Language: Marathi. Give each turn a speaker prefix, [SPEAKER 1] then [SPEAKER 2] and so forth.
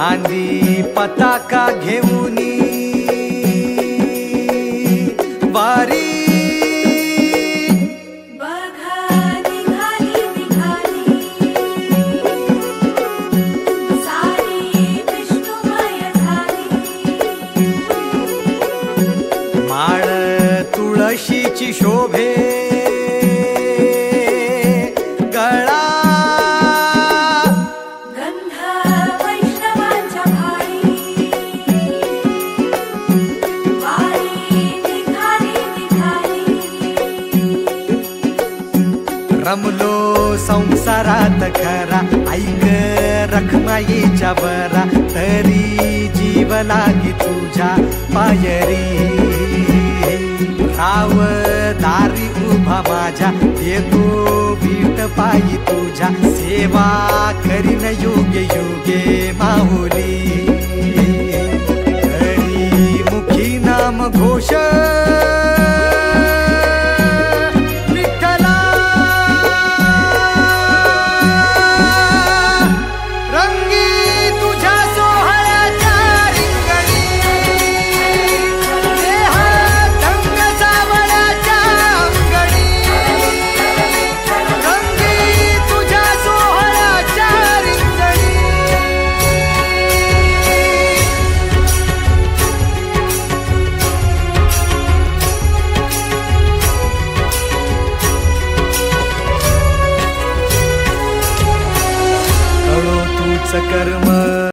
[SPEAKER 1] खांदी पताका घेऊनी वारी माळ तुळशीची शोभे गळा
[SPEAKER 2] गंध वैष्णवांच्या भाळी वारी निघाली निघाली
[SPEAKER 1] रमलो संसारात खरा ऐक रखमाईच्या बरा तरी जीव लागी तुझ्या पायरी राव दारी उभा माझ्या येतो बीट पायी तुझ्या सेवा करीन युगे युगे